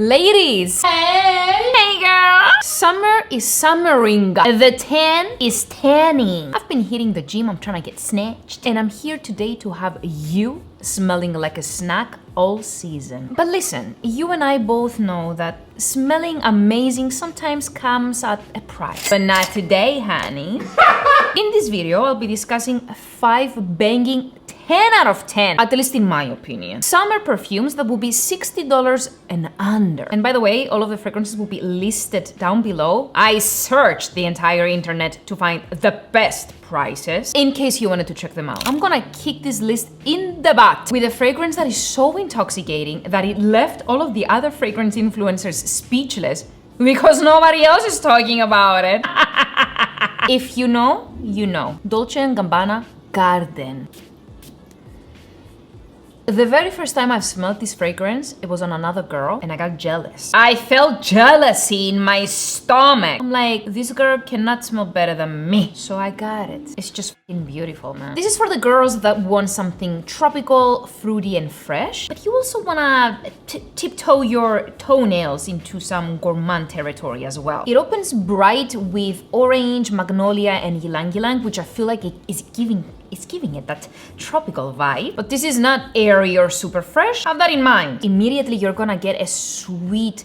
Ladies! Hey girl! Summer is summering. The tan is tanning. I've been hitting the gym, I'm trying to get snatched. And I'm here today to have you smelling like a snack all season. But listen, you and I both know that smelling amazing sometimes comes at a price. But not today, honey. In this video, I'll be discussing 5 banging 10 out of 10, at least in my opinion, summer perfumes that will be $60 and under. And by the way, all of the fragrances will be listed down below. I searched the entire internet to find the best prices in case you wanted to check them out. I'm gonna kick this list in the butt with a fragrance that is so intoxicating that it left all of the other fragrance influencers speechless because nobody else is talking about it. If you know, you know. Dolce & Gabbana Garden. The very first time I've smelled this fragrance, it was on another girl and I got jealous. I felt jealousy in my stomach. I'm like, this girl cannot smell better than me. So I got it. It's just fucking beautiful, man. This is for the girls that want something tropical, fruity, and fresh. But you also wanna tiptoe your toenails into some gourmand territory as well. It opens bright with orange, magnolia, and ylang ylang, which I feel like it's giving it that tropical vibe. But this is not airy or super fresh. Have that in mind. Immediately you're gonna get a sweet,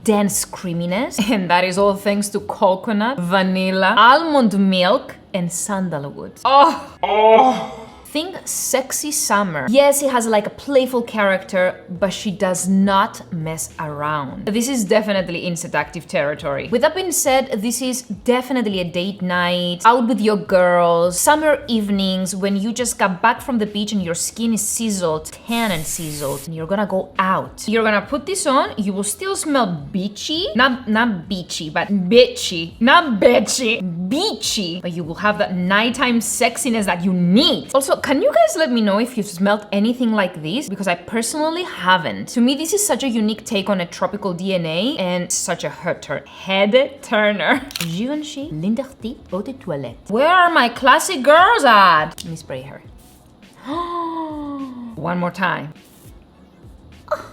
dense creaminess. And that is all thanks to coconut, vanilla, almond milk, and sandalwood. Oh! Think sexy summer. Yes, it has like a playful character, but she does not mess around. This is definitely in seductive territory. With that being said, this is definitely a date night, out with your girls, summer evenings when you just got back from the beach and your skin is sizzled, tan and sizzled, and you're gonna go out. You're gonna put this on, you will still smell beachy, not beachy, but bitchy, not bitchy, beachy, but you will have that nighttime sexiness that you need. Also, can you guys let me know if you've smelled anything like this? Because I personally haven't. To me, this is such a unique take on a tropical DNA and such a head turner. Givenchy Lindarty Eau de Toilette. Where are my classic girls at? Let me spray her. One more time.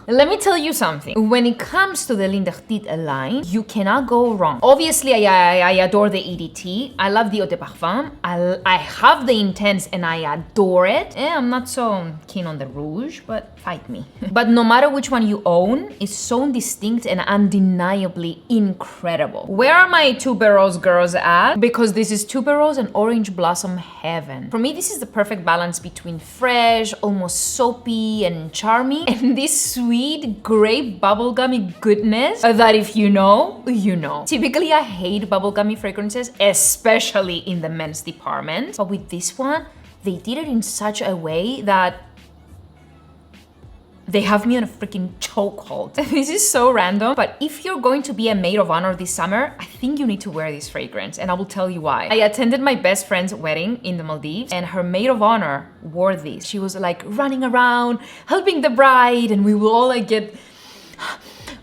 Let me tell you something. When it comes to the Lindarty line, you cannot go wrong. Obviously, I adore the EDT. I love the Eau de Parfum. I have the Intense and I adore it. I'm not so keen on the Rouge, but fight me. But no matter which one you own, it's so distinct and undeniably incredible. Where are my tuberose girls at? Because this is tuberose and orange blossom heaven. For me, this is the perfect balance between fresh, almost soapy and charming, and this sweet grape bubblegummy goodness that if you know, you know. Typically, I hate bubblegummy fragrances, especially in the men's department. But with this one, they did it in such a way that they have me on a freaking chokehold. This is so random, but if you're going to be a maid of honor this summer, I think you need to wear this fragrance, and I will tell you why. I attended my best friend's wedding in the Maldives, and her maid of honor wore this. She was like running around, helping the bride, and we will all like get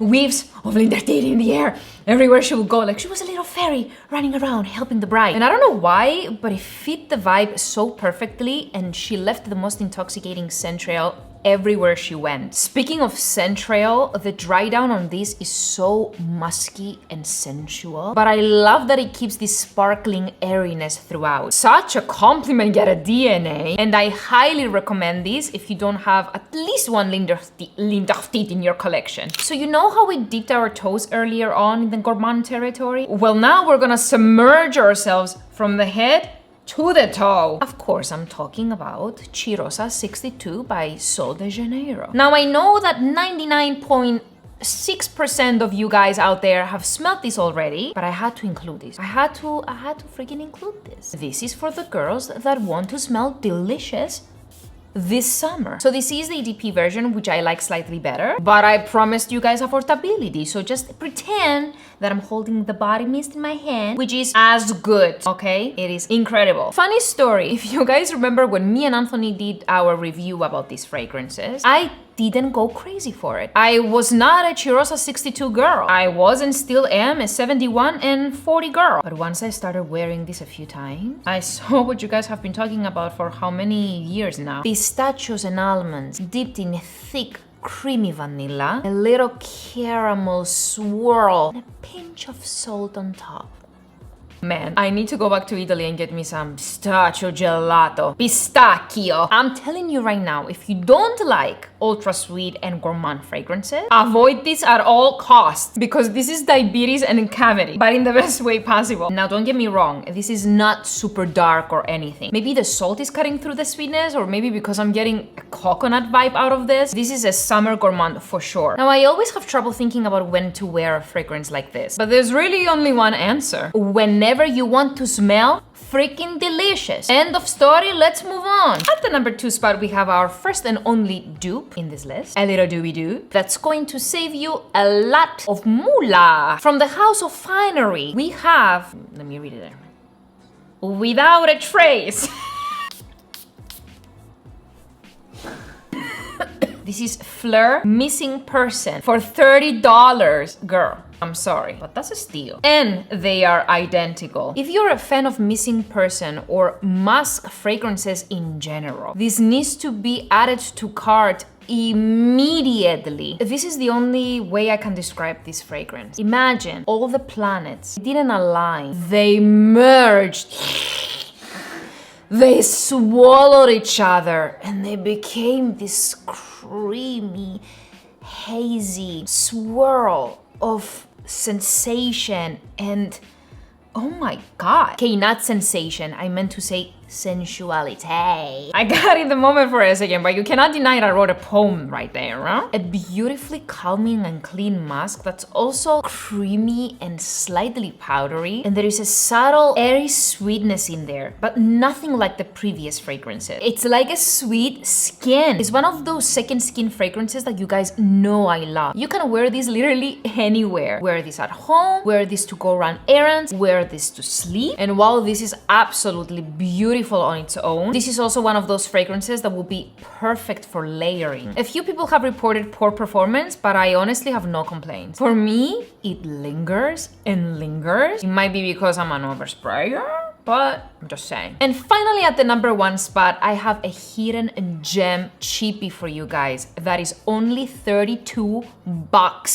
whiffs of Lindarty in the air. Everywhere she would go, like she was a little fairy running around helping the bride. And I don't know why, but it fit the vibe so perfectly, and she left the most intoxicating scent trail everywhere she went. Speaking of scent trail, the dry down on this is so musky and sensual, but I love that it keeps this sparkling airiness throughout. Such a compliment, get a DNA. And I highly recommend this if you don't have at least one Lindarty in your collection. So you know how we dipped our toes earlier on in the gourmand territory? Well, now we're gonna submerge ourselves from the head to the toe. Of course, I'm talking about Cheirosa 62 by Sol de Janeiro. Now, I know that 99.6% of you guys out there have smelled this already, but I had to include this. I had to freaking include this. This is for the girls that want to smell delicious this summer. So this is the EDP version, which I like slightly better, but I promised you guys affordability, so just pretend that I'm holding the body mist in my hand, which is as good, okay? It is incredible. Funny story, if you guys remember when me and Anthony did our review about these fragrances, I didn't go crazy for it. I was not a Cheirosa 62 girl. I was and still am a 71 and 40 girl. But once I started wearing this a few times, I saw what you guys have been talking about for how many years now. Pistachios and almonds dipped in thick creamy vanilla, a little caramel swirl, and a pinch of salt on top. Man, I need to go back to Italy and get me some pistachio gelato. Pistachio! I'm telling you right now, if you don't like ultra sweet and gourmand fragrances, avoid this at all costs because this is diabetes and cavity, but in the best way possible. Now, don't get me wrong, this is not super dark or anything. Maybe the salt is cutting through the sweetness, or maybe because I'm getting a coconut vibe out of this. This is a summer gourmand for sure. Now, I always have trouble thinking about when to wear a fragrance like this, but there's really only one answer. Whenever you want to smell freaking delicious. End of story, let's move on. At the number 2 spot, we have our first and only dupe in this list, a little doobie-doo, that's going to save you a lot of moolah. From the House of Finery, we have, let me read it there, Without a Trace. This is Fleur Missing Person for $30. Girl, I'm sorry, but that's a steal. And they are identical. If you're a fan of Missing Person or musk fragrances in general, this needs to be added to cart immediately. This is the only way I can describe this fragrance. Imagine all the planets didn't align. They merged. They swallowed each other and they became this creamy, hazy swirl of sensation and oh my god. Okay, not sensation, I meant to say sensuality. I got in the moment for a second, but you cannot deny that I wrote a poem right there, huh? A beautifully calming and clean musk that's also creamy and slightly powdery, and there is a subtle airy sweetness in there, but nothing like the previous fragrances. It's like a sweet skin. It's one of those second skin fragrances that you guys know I love. You can wear this literally anywhere. Wear this at home, wear this to go run errands, wear this to sleep, and while this is absolutely beautiful on its own, this is also one of those fragrances that will be perfect for layering. A few people have reported poor performance, but I honestly have no complaints. For me, it lingers and lingers. It might be because I'm an oversprayer, but I'm just saying. And finally, at the number 1 spot, I have a hidden gem cheapie for you guys that is only $32.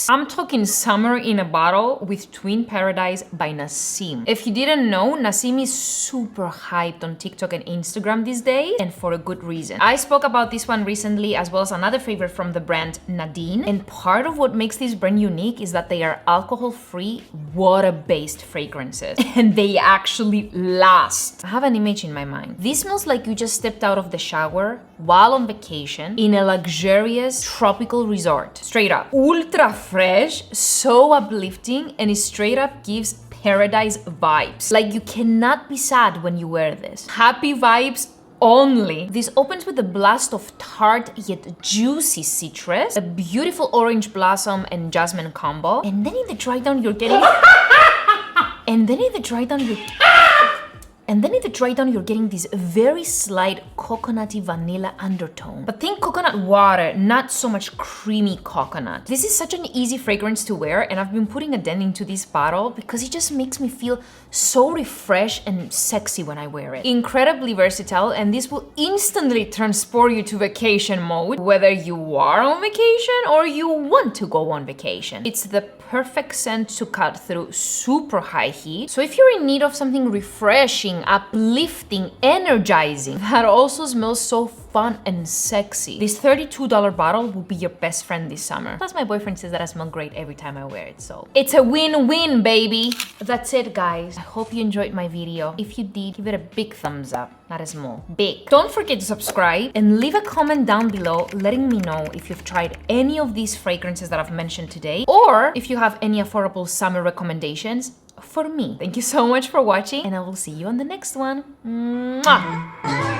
I'm talking summer in a bottle with Twin Paradise by Nassim. If you didn't know, Nassim is super hyped on TikTok and Instagram these days, and for a good reason. I spoke about this one recently, as well as another favorite from the brand, Nadine, and part of what makes this brand unique is that they are alcohol-free, water-based fragrances, and they actually last. I have an image in my mind. This smells like you just stepped out of the shower while on vacation in a luxurious tropical resort. Straight up. Ultra fresh, so uplifting, and it straight up gives paradise vibes. Like you cannot be sad when you wear this. Happy vibes only. This opens with a blast of tart yet juicy citrus, a beautiful orange blossom and jasmine combo, and then in the dry down you're getting you're getting this very slight coconutty vanilla undertone. But think coconut water, not so much creamy coconut. This is such an easy fragrance to wear, and I've been putting a dent into this bottle because it just makes me feel so refreshed and sexy when I wear it. Incredibly versatile, and this will instantly transport you to vacation mode, whether you are on vacation or you want to go on vacation. It's the perfect scent to cut through super high heat. So if you're in need of something refreshing, uplifting, energizing, that also smells so fun and sexy, this $32 bottle will be your best friend this summer. Plus my boyfriend says that I smell great every time I wear it, so it's a win-win, baby. That's it, guys. I hope you enjoyed my video. If you did, give it a big thumbs up, not a small, big. Don't forget to subscribe and leave a comment down below letting me know if you've tried any of these fragrances that I've mentioned today, or if you have any affordable summer recommendations for me. Thank you so much for watching, and I will see you on the next one. Mwah!